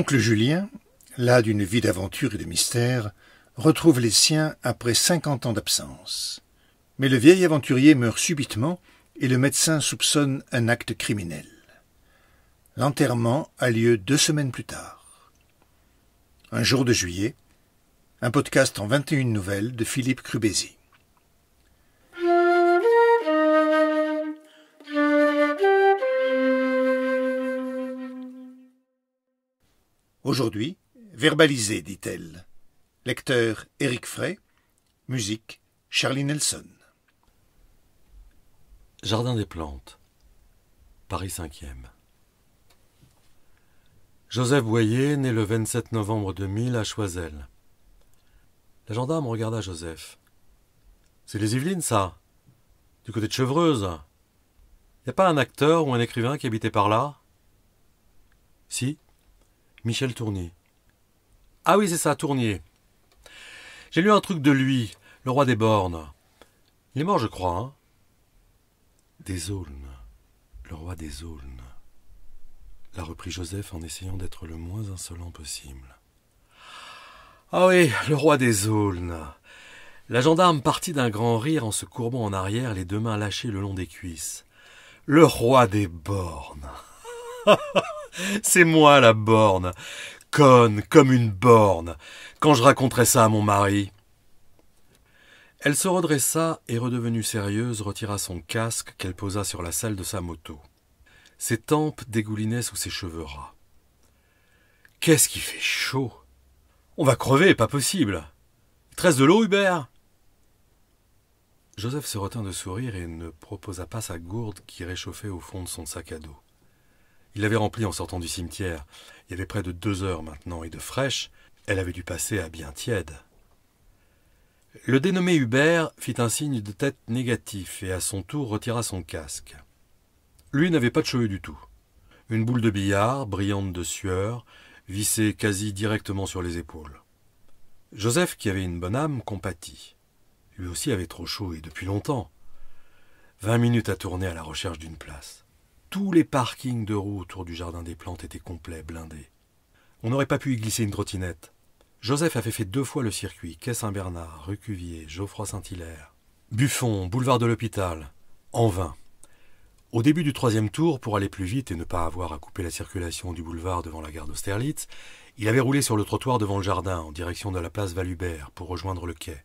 L'oncle Julien, las d'une vie d'aventure et de mystère, retrouve les siens après 50 ans d'absence. Mais le vieil aventurier meurt subitement et le médecin soupçonne un acte criminel. L'enterrement a lieu 2 semaines plus tard. Un jour de juillet, un podcast en 21 nouvelles de Philippe Crubézy. Aujourd'hui, verbalisé, dit-elle. Lecteur Éric Frey, musique Charlie Nelson. Jardin des plantes, Paris 5e. Joseph Boyer, né le 27 novembre 2000 à Choiseul. La gendarme regarda Joseph. « C'est les Yvelines, ça? Du côté de Chevreuse? Y a pas un acteur ou un écrivain qui habitait par là ?»« Si, Michel Tournier. »« Ah oui, c'est ça, Tournier. J'ai lu un truc de lui, le roi des bornes. Il est mort, je crois, hein ?»« Des Aulnes, le roi des Aulnes. » l'a repris Joseph en essayant d'être le moins insolent possible. « Ah oui, le roi des Aulnes. » La gendarme partit d'un grand rire en se courbant en arrière, les 2 mains lâchées le long des cuisses. « Le roi des bornes. » C'est moi la borne, conne comme une borne, quand je raconterai ça à mon mari. Elle se redressa et, redevenue sérieuse, retira son casque qu'elle posa sur la selle de sa moto. Ses tempes dégoulinaient sous ses cheveux ras. « Qu'est-ce qui fait chaud! On va crever, pas possible! Il te reste de l'eau, Hubert ?» Joseph se retint de sourire et ne proposa pas sa gourde qui réchauffait au fond de son sac à dos. Il l'avait remplie en sortant du cimetière. Il y avait près de 2 heures maintenant, et de fraîche, elle avait dû passer à bien tiède. Le dénommé Hubert fit un signe de tête négatif et à son tour retira son casque. Lui n'avait pas de cheveux du tout. Une boule de billard, brillante de sueur, vissée quasi directement sur les épaules. Joseph, qui avait une bonne âme, compatit. Lui aussi avait trop chaud, et depuis longtemps. 20 minutes à tourner à la recherche d'une place. Tous les parkings de roues autour du jardin des plantes étaient complets, blindés. On n'aurait pas pu y glisser une trottinette. Joseph avait fait 2 fois le circuit, quai Saint-Bernard, rue Cuvier, Geoffroy-Saint-Hilaire, Buffon, boulevard de l'Hôpital, en vain. Au début du 3e tour, pour aller plus vite et ne pas avoir à couper la circulation du boulevard devant la gare d'Austerlitz, il avait roulé sur le trottoir devant le jardin, en direction de la place Valhubert, pour rejoindre le quai.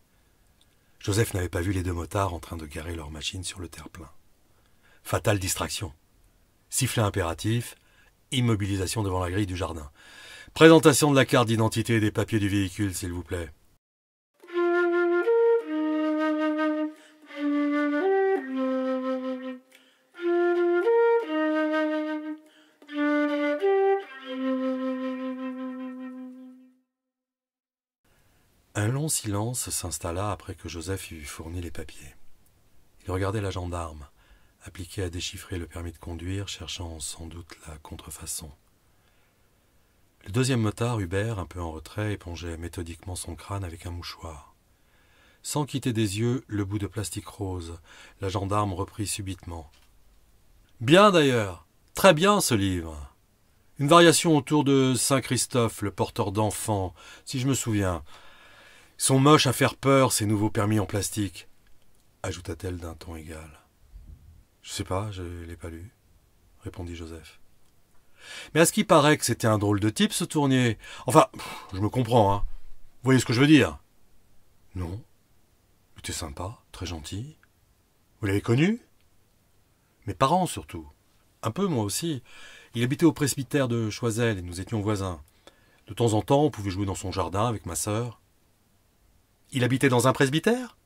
Joseph n'avait pas vu les 2 motards en train de garer leur machine sur le terre-plein. Fatale distraction. Sifflet impératif, immobilisation devant la grille du jardin. Présentation de la carte d'identité et des papiers du véhicule, s'il vous plaît. Un long silence s'installa après que Joseph eut fourni les papiers. Il regardait la gendarme, appliquée à déchiffrer le permis de conduire, cherchant sans doute la contrefaçon. Le 2e motard, Hubert, un peu en retrait, épongeait méthodiquement son crâne avec un mouchoir. Sans quitter des yeux le bout de plastique rose, la gendarme reprit subitement. « Bien d'ailleurs, très bien ce livre. Une variation autour de Saint-Christophe, le porteur d'enfants, si je me souviens. Ils sont moches à faire peur, ces nouveaux permis en plastique, » ajouta-t-elle d'un ton égal. « Je sais pas, je l'ai pas lu, » répondit Joseph. « Mais à ce qui paraît que c'était un drôle de type, ce Tournier. Enfin, je me comprends, hein. Vous voyez ce que je veux dire? »« Non. Il était sympa, très gentil. Vous l'avez connu? » ?»« Mes parents, surtout. Un peu, moi aussi. Il habitait au presbytère de Choiseul et nous étions voisins. De temps en temps, on pouvait jouer dans son jardin avec ma sœur. »« Il habitait dans un presbytère?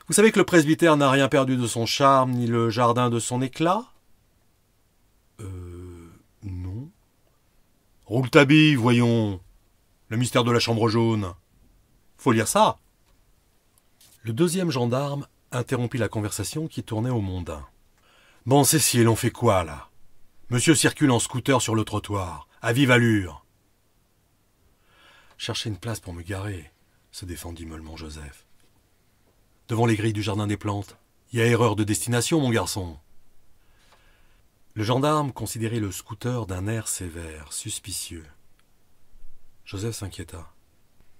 Vous savez que le presbytère n'a rien perdu de son charme, ni le jardin de son éclat? » Non. »« Rouletabille, voyons. Le mystère de la chambre jaune. Faut lire ça. » Le 2e gendarme interrompit la conversation qui tournait au mondain. « Bon, Cécile, on fait quoi, là? Monsieur circule en scooter sur le trottoir, à vive allure. »« Cherchez une place pour me garer, » se défendit mollement Joseph. « Devant les grilles du jardin des plantes. Il y a erreur de destination, mon garçon. » Le gendarme considérait le scooter d'un air sévère, suspicieux. Joseph s'inquiéta.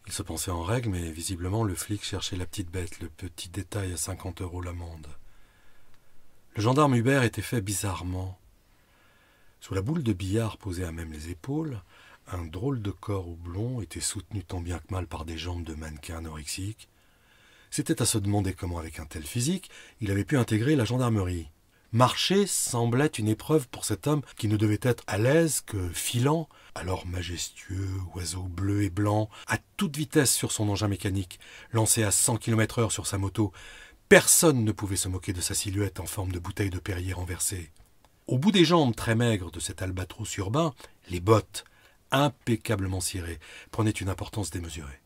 Il se pensait en règle, mais visiblement le flic cherchait la petite bête, le petit détail à 50 € l'amende. Le gendarme Hubert était fait bizarrement. Sous la boule de billard posée à même les épaules, un drôle de corps oblong était soutenu tant bien que mal par des jambes de mannequin anorexique. C'était à se demander comment, avec un tel physique, il avait pu intégrer la gendarmerie. Marcher semblait une épreuve pour cet homme qui ne devait être à l'aise que filant, alors majestueux, oiseau bleu et blanc, à toute vitesse sur son engin mécanique, lancé à 100 km/h sur sa moto. Personne ne pouvait se moquer de sa silhouette en forme de bouteille de Perrier renversée. Au bout des jambes très maigres de cet albatros urbain, les bottes, impeccablement cirées, prenaient une importance démesurée.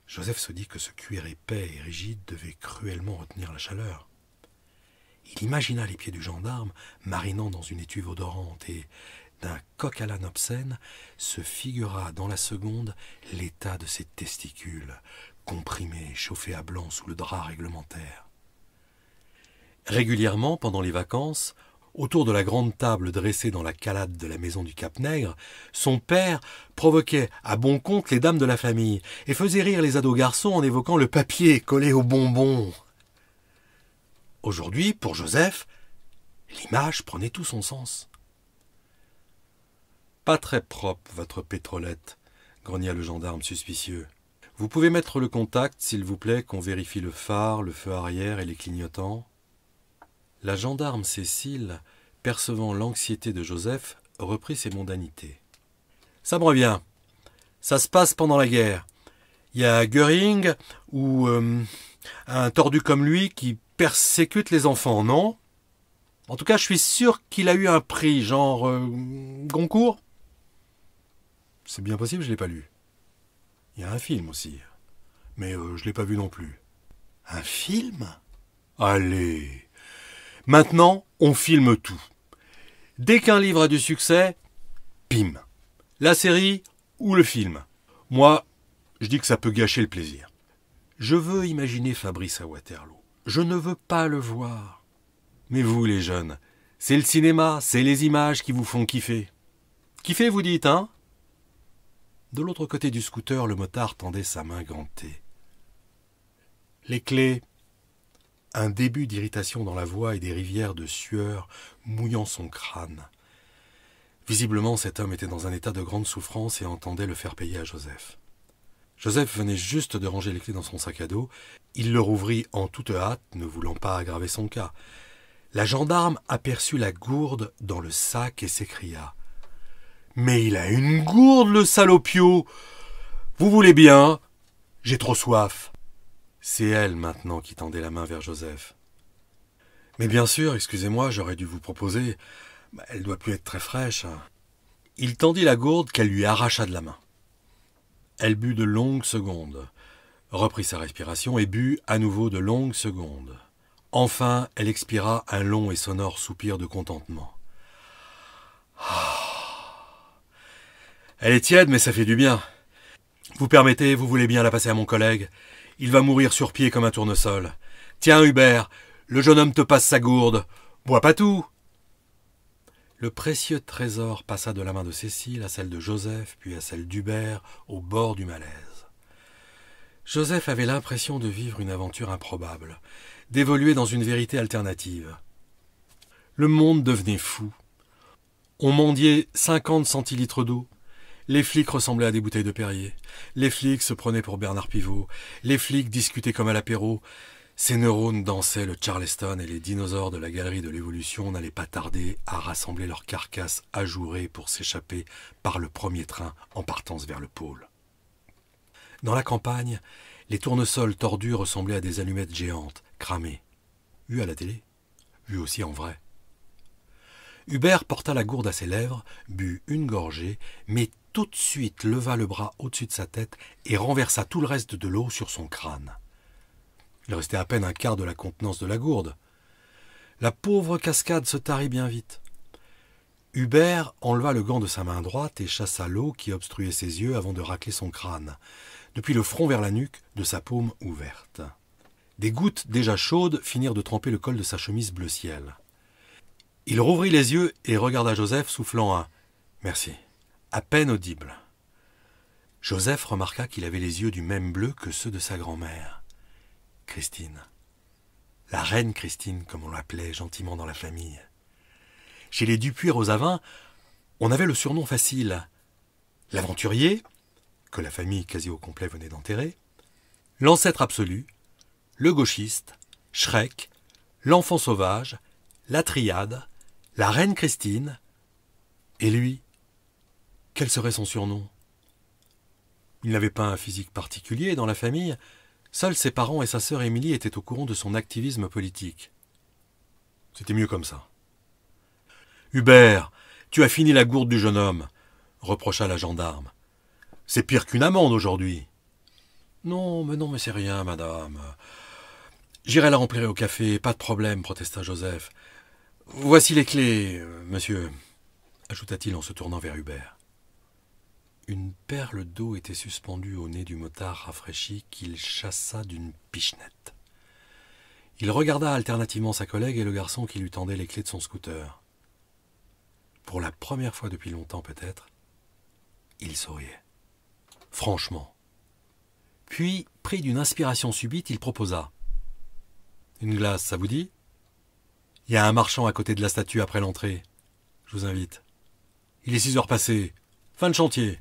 Joseph se dit que ce cuir épais et rigide devait cruellement retenir la chaleur. Il imagina les pieds du gendarme marinant dans une étuve odorante et, d'un coq à l'âne obscène, se figura dans la seconde l'état de ses testicules, comprimés, chauffés à blanc sous le drap réglementaire. Régulièrement, pendant les vacances, autour de la grande table dressée dans la calade de la maison du Cap-Nègre, son père provoquait à bon compte les dames de la famille et faisait rire les ados garçons en évoquant le papier collé aux bonbons. Aujourd'hui, pour Joseph, l'image prenait tout son sens. « Pas très propre, votre pétrolette, » grogna le gendarme suspicieux. « Vous pouvez mettre le contact, s'il vous plaît, qu'on vérifie le phare, le feu arrière et les clignotants ?» La gendarme Cécile, percevant l'anxiété de Joseph, reprit ses mondanités. « Ça me revient. Ça se passe pendant la guerre. Il y a Göring ou un tordu comme lui qui persécute les enfants, non? En tout cas, je suis sûr qu'il a eu un prix, genre Goncourt. C'est bien possible, je ne l'ai pas lu. Il y a un film aussi, mais je ne l'ai pas vu non plus. Un film? Allez! Maintenant, on filme tout. Dès qu'un livre a du succès, pim! La série ou le film. Moi, je dis que ça peut gâcher le plaisir. Je veux imaginer Fabrice à Waterloo. Je ne veux pas le voir. Mais vous, les jeunes, c'est le cinéma, c'est les images qui vous font kiffer. Kiffer, vous dites, hein? De l'autre côté du scooter, le motard tendait sa main gantée. Les clés. Un début d'irritation dans la voix et des rivières de sueur mouillant son crâne. Visiblement, cet homme était dans un état de grande souffrance et entendait le faire payer à Joseph. Joseph venait juste de ranger les clés dans son sac à dos. Il le rouvrit en toute hâte, ne voulant pas aggraver son cas. La gendarme aperçut la gourde dans le sac et s'écria « Mais il a une gourde, le salopio! Vous voulez bien? J'ai trop soif. » C'est elle, maintenant, qui tendait la main vers Joseph. « Mais bien sûr, excusez-moi, j'aurais dû vous proposer. Elle doit plus être très fraîche. » Il tendit la gourde qu'elle lui arracha de la main. Elle but de longues secondes, reprit sa respiration et but à nouveau de longues secondes. Enfin, elle expira un long et sonore soupir de contentement. Elle est tiède, mais ça fait du bien. Vous permettez, vous voulez bien la passer à mon collègue? Il va mourir sur pied comme un tournesol. Tiens, Hubert, le jeune homme te passe sa gourde. Bois pas tout. Le précieux trésor passa de la main de Cécile à celle de Joseph, puis à celle d'Hubert, au bord du malaise. Joseph avait l'impression de vivre une aventure improbable, d'évoluer dans une vérité alternative. Le monde devenait fou. On mendiait 50 centilitres d'eau. Les flics ressemblaient à des bouteilles de Perrier. Les flics se prenaient pour Bernard Pivot. Les flics discutaient comme à l'apéro. Ces neurones dansaient le Charleston et les dinosaures de la galerie de l'évolution n'allaient pas tarder à rassembler leurs carcasses ajourées pour s'échapper par le premier train en partance vers le pôle. Dans la campagne, les tournesols tordus ressemblaient à des allumettes géantes, cramées. Vues à la télé, vues aussi en vrai. Hubert porta la gourde à ses lèvres, but une gorgée, mais tout de suite leva le bras au-dessus de sa tête et renversa tout le reste de l'eau sur son crâne. Il restait à peine un quart de la contenance de la gourde. La pauvre cascade se tarit bien vite. Hubert enleva le gant de sa main droite et chassa l'eau qui obstruait ses yeux avant de racler son crâne, depuis le front vers la nuque, de sa paume ouverte. Des gouttes déjà chaudes finirent de tremper le col de sa chemise bleu ciel. Il rouvrit les yeux et regarda Joseph soufflant un « merci », à peine audible. Joseph remarqua qu'il avait les yeux du même bleu que ceux de sa grand-mère, Christine. La reine Christine, comme on l'appelait gentiment dans la famille. Chez les Dupuis-Rosavin, on avait le surnom facile. L'aventurier, que la famille quasi au complet venait d'enterrer, l'ancêtre absolu, le gauchiste, Shrek, l'enfant sauvage, la triade, la reine Christine. Et lui, quel serait son surnom? Il n'avait pas un physique particulier dans la famille. Seuls ses parents et sa sœur Émilie étaient au courant de son activisme politique. C'était mieux comme ça. « Hubert, tu as fini la gourde du jeune homme », reprocha la gendarme. « C'est pire qu'une amende aujourd'hui. »« Non, mais c'est rien, madame. J'irai la remplir au café, pas de problème, protesta Joseph. Voici les clés, monsieur, ajouta-t-il en se tournant vers Hubert. Une perle d'eau était suspendue au nez du motard rafraîchi qu'il chassa d'une pichenette. Il regarda alternativement sa collègue et le garçon qui lui tendait les clés de son scooter. Pour la première fois depuis longtemps peut-être, il souriait. Franchement. Puis, pris d'une inspiration subite, il proposa. « Une glace, ça vous dit ? Il y a un marchand à côté de la statue après l'entrée. Je vous invite. Il est 6 heures passées. Fin de chantier. »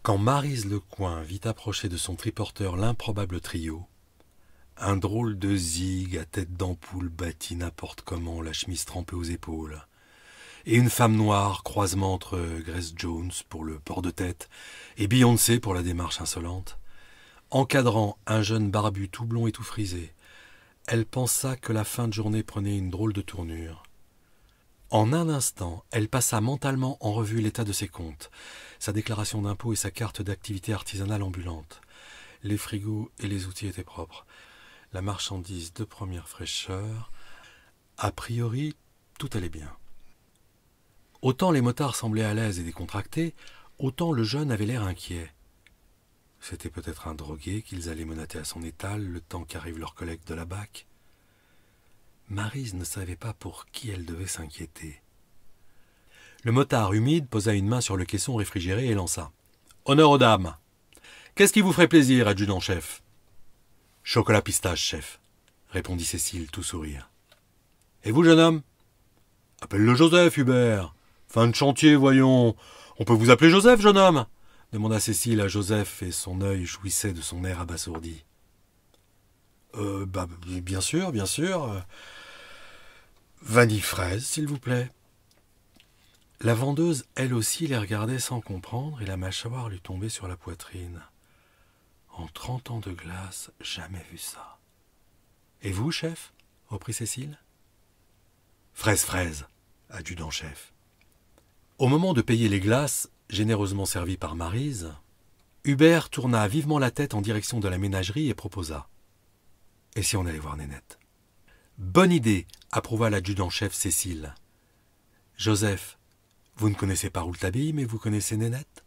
Quand Maryse Lecoing vit approcher de son triporteur l'improbable trio, un drôle de zig à tête d'ampoule bâti n'importe comment, la chemise trempée aux épaules, et une femme noire, croisement entre Grace Jones pour le port de tête et Beyoncé pour la démarche insolente, encadrant un jeune barbu tout blond et tout frisé, elle pensa que la fin de journée prenait une drôle de tournure. En un instant, elle passa mentalement en revue l'état de ses comptes, sa déclaration d'impôt et sa carte d'activité artisanale ambulante. Les frigos et les outils étaient propres. La marchandise de première fraîcheur. A priori, tout allait bien. Autant les motards semblaient à l'aise et décontractés, autant le jeune avait l'air inquiet. C'était peut-être un drogué qu'ils allaient menater à son étal le temps qu'arrive leur collègue de la BAC. Maryse ne savait pas pour qui elle devait s'inquiéter. Le motard humide posa une main sur le caisson réfrigéré et lança. « Honneur aux dames. Qu'est-ce qui vous ferait plaisir, adjudant-chef ?»« Chocolat pistache, chef, » répondit Cécile, tout sourire. « Et vous, jeune homme ?»« Appelle-le Joseph, Hubert. Fin de chantier, voyons. On peut vous appeler Joseph, jeune homme ?» demanda Cécile à Joseph, et son œil jouissait de son air abasourdi. Bien sûr, bien sûr. Vanille fraise, s'il vous plaît. » La vendeuse, elle aussi, les regardait sans comprendre, et la mâchoire lui tombait sur la poitrine. En 30 ans de glace, jamais vu ça. « Et vous, chef ?» reprit Cécile. « Fraise, adjudant-chef. » Au moment de payer les glaces, généreusement servies par Maryse, Hubert tourna vivement la tête en direction de la ménagerie et proposa. « Et si on allait voir Nénette ?» « Bonne idée, approuva l'adjudant-chef Cécile. « Joseph, vous ne connaissez pas Rouletabille, mais vous connaissez Nénette ?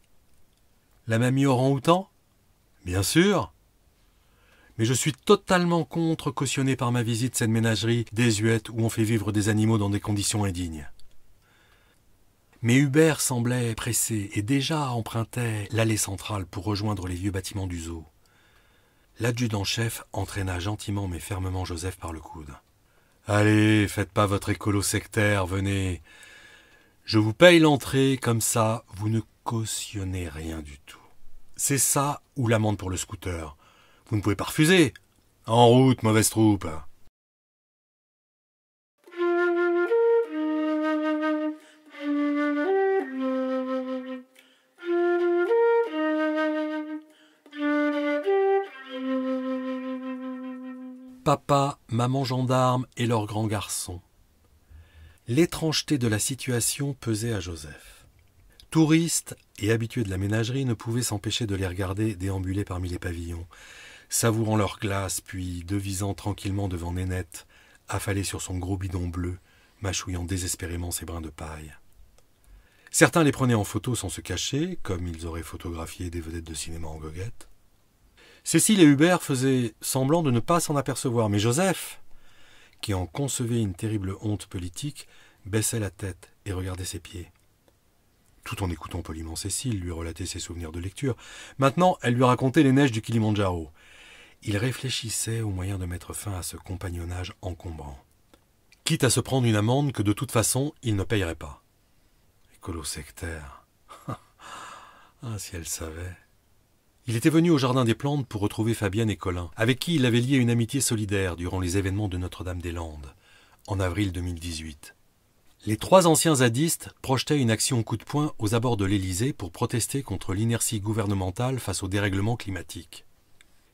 La mamie orang-outan ? Bien sûr. Mais je suis totalement contre cautionner par ma visite cette ménagerie désuète où on fait vivre des animaux dans des conditions indignes. » Mais Hubert semblait pressé et déjà empruntait l'allée centrale pour rejoindre les vieux bâtiments du zoo. L'adjudant-chef entraîna gentiment mais fermement Joseph par le coude. « Allez, faites pas votre écolo sectaire, venez. Je vous paye l'entrée, comme ça, vous ne cautionnez rien du tout. C'est ça ou l'amende pour le scooter. Vous ne pouvez pas refuser. En route, mauvaise troupe. » Papa, maman gendarme et leur grand garçon. L'étrangeté de la situation pesait à Joseph. Touristes et habitués de la ménagerie ne pouvaient s'empêcher de les regarder déambuler parmi les pavillons, savourant leur glace, puis devisant tranquillement devant Nénette, affalée sur son gros bidon bleu, mâchouillant désespérément ses brins de paille. Certains les prenaient en photo sans se cacher, comme ils auraient photographié des vedettes de cinéma en goguette. Cécile et Hubert faisaient semblant de ne pas s'en apercevoir, mais Joseph, qui en concevait une terrible honte politique, baissait la tête et regardait ses pieds. Tout en écoutant poliment Cécile lui relater ses souvenirs de lecture, maintenant elle lui racontait les neiges du Kilimandjaro. Il réfléchissait au moyen de mettre fin à ce compagnonnage encombrant. Quitte à se prendre une amende que de toute façon il ne payerait pas. Écolo sectaire. Ah, si elle savait. Il était venu au Jardin des Plantes pour retrouver Fabienne et Colin, avec qui il avait lié une amitié solidaire durant les événements de Notre-Dame-des-Landes, en avril 2018. Les 3 anciens zadistes projetaient une action coup de poing aux abords de l'Élysée pour protester contre l'inertie gouvernementale face au dérèglement climatique.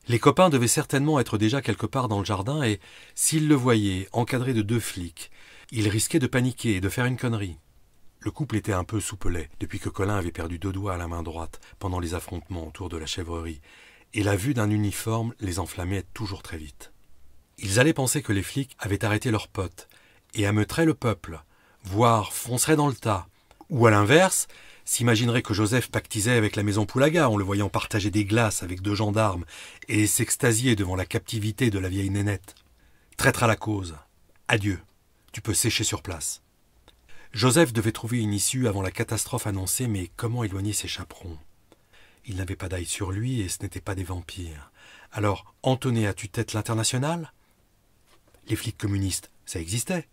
Les copains devaient certainement être déjà quelque part dans le jardin et, s'ils le voyaient, encadré de 2 flics, ils risquaient de paniquer et de faire une connerie. Le couple était un peu soupelé depuis que Colin avait perdu 2 doigts à la main droite pendant les affrontements autour de la chèvrerie, et la vue d'un uniforme les enflammait toujours très vite. Ils allaient penser que les flics avaient arrêté leurs potes et ameuteraient le peuple, voire fonceraient dans le tas, ou à l'inverse, s'imagineraient que Joseph pactisait avec la maison Poulaga en le voyant partager des glaces avec 2 gendarmes et s'extasier devant la captivité de la vieille nénette. Traître à la cause. Adieu, tu peux sécher sur place. Joseph devait trouver une issue avant la catastrophe annoncée, mais comment éloigner ses chaperons? Il n'avait pas d'œil sur lui et ce n'étaient pas des vampires. Alors, entonner à tue-tête l'Internationale? Les flics communistes, ça existait.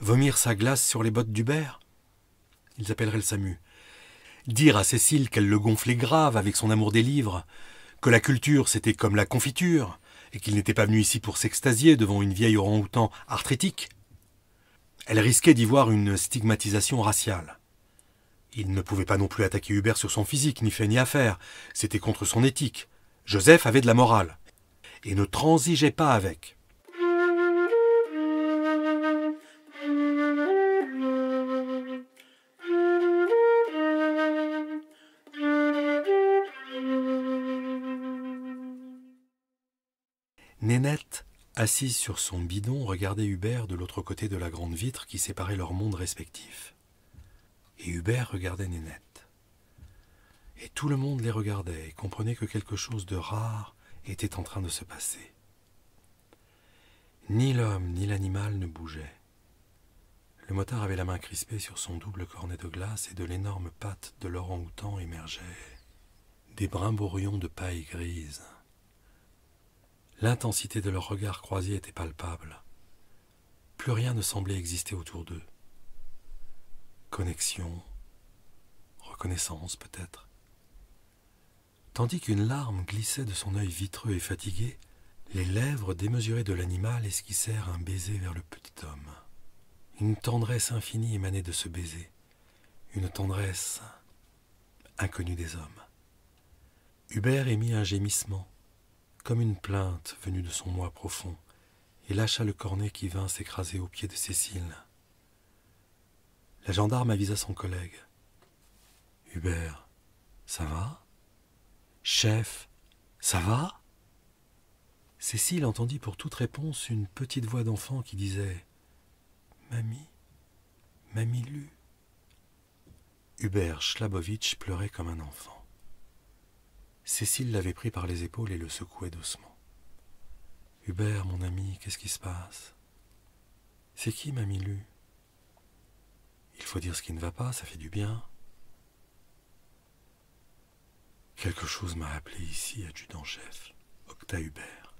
Vomir sa glace sur les bottes d'Hubert? Ils appelleraient le SAMU. Dire à Cécile qu'elle le gonflait grave avec son amour des livres, que la culture c'était comme la confiture, et qu'il n'était pas venu ici pour s'extasier devant une vieille orang-outan arthritique. Elle risquait d'y voir une stigmatisation raciale. Il ne pouvait pas non plus attaquer Hubert sur son physique, ni fait ni à faire. C'était contre son éthique. Joseph avait de la morale, et ne transigeait pas avec. Nénette, assise sur son bidon, regardait Hubert de l'autre côté de la grande vitre qui séparait leurs mondes respectifs. Et Hubert regardait Nénette. Et tout le monde les regardait et comprenait que quelque chose de rare était en train de se passer. Ni l'homme ni l'animal ne bougeaient. Le motard avait la main crispée sur son double cornet de glace et de l'énorme patte de l'orang-outan émergeaient des brimborions de paille grise. L'intensité de leurs regards croisés était palpable. Plus rien ne semblait exister autour d'eux. Connexion, reconnaissance peut-être. Tandis qu'une larme glissait de son œil vitreux et fatigué, les lèvres démesurées de l'animal esquissèrent un baiser vers le petit homme. Une tendresse infinie émanait de ce baiser, une tendresse inconnue des hommes. Hubert émit un gémissement, comme une plainte venue de son moi profond, et lâcha le cornet qui vint s'écraser aux pieds de Cécile. La gendarme avisa son collègue. « Hubert, ça va? Chef, ça va ?» Cécile entendit pour toute réponse une petite voix d'enfant qui disait « Mamie, Mamie Lu ?» Hubert Schlabowitsch pleurait comme un enfant. Cécile l'avait pris par les épaules et le secouait doucement. « Hubert, mon ami, qu'est-ce qui se passe? C'est qui, Mamie Lu? Il faut dire ce qui ne va pas, ça fait du bien. » Quelque chose m'a appelé ici, adjudant-chef, Octa Hubert.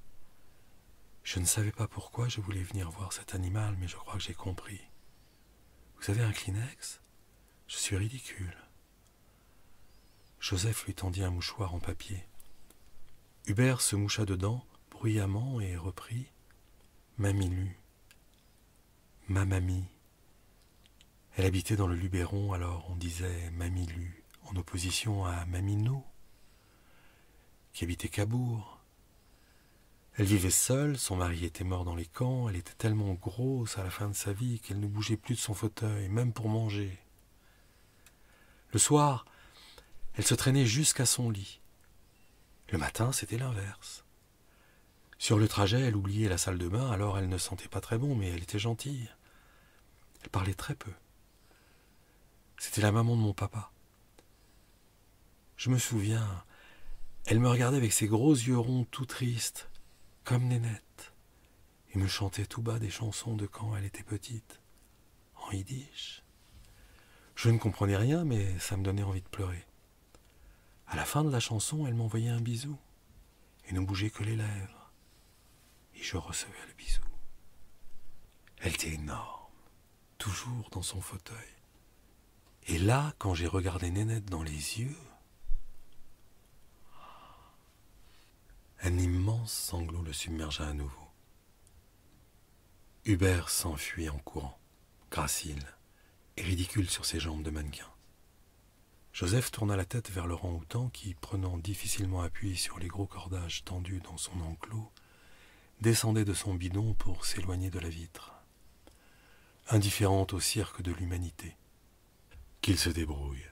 Je ne savais pas pourquoi je voulais venir voir cet animal, mais je crois que j'ai compris. Vous avez un Kleenex? Je suis ridicule. Joseph lui tendit un mouchoir en papier. Hubert se moucha dedans, bruyamment, et reprit « Mamie Lu. Ma mamie. » Elle habitait dans le Luberon, alors on disait « Mamie Lu » en opposition à « Mamie No » qui habitait Cabourg. Elle vivait seule, son mari était mort dans les camps, elle était tellement grosse à la fin de sa vie qu'elle ne bougeait plus de son fauteuil, même pour manger. Le soir, elle se traînait jusqu'à son lit. Le matin, c'était l'inverse. Sur le trajet, elle oubliait la salle de bain, alors elle ne sentait pas très bon, mais elle était gentille. Elle parlait très peu. C'était la maman de mon papa. Je me souviens, Elle me regardait avec ses gros yeux ronds tout tristes, comme Nénette, et me chantait tout bas des chansons de quand elle était petite, en yiddish. Je ne comprenais rien, mais ça me donnait envie de pleurer. À la fin de la chanson, elle m'envoyait un bisou, et ne bougeait que les lèvres, et je recevais le bisou. Elle était énorme, toujours dans son fauteuil. Et là, quand j'ai regardé Nénette dans les yeux, un immense sanglot le submergea à nouveau. Hubert s'enfuit en courant, gracile et ridicule sur ses jambes de mannequin. Joseph tourna la tête vers l'orang-outan qui, prenant difficilement appui sur les gros cordages tendus dans son enclos, descendait de son bidon pour s'éloigner de la vitre, indifférente au cirque de l'humanité. Qu'il se débrouille.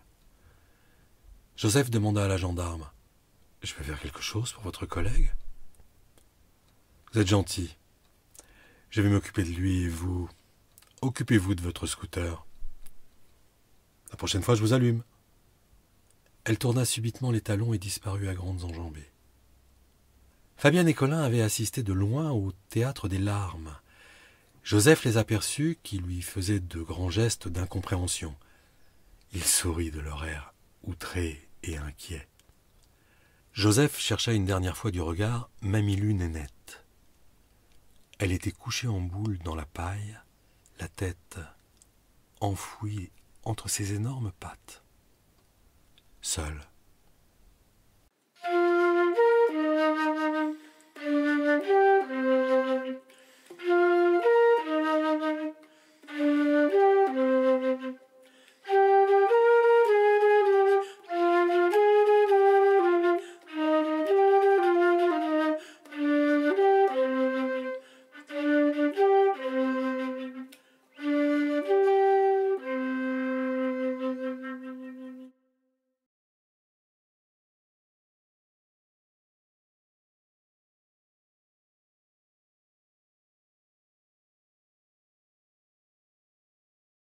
Joseph demanda à la gendarme: « Je peux faire quelque chose pour votre collègue ? » « Vous êtes gentil. Je vais m'occuper de lui et vous. Occupez-vous de votre scooter. La prochaine fois, je vous allume. » Elle tourna subitement les talons et disparut à grandes enjambées. Fabienne et Colin avaient assisté de loin au théâtre des larmes. Joseph les aperçut qui lui faisaient de grands gestes d'incompréhension. Il sourit de leur air outré et inquiet. Joseph chercha une dernière fois du regard Mamilou Nénette. Elle était couchée en boule dans la paille, la tête enfouie entre ses énormes pattes. Seule,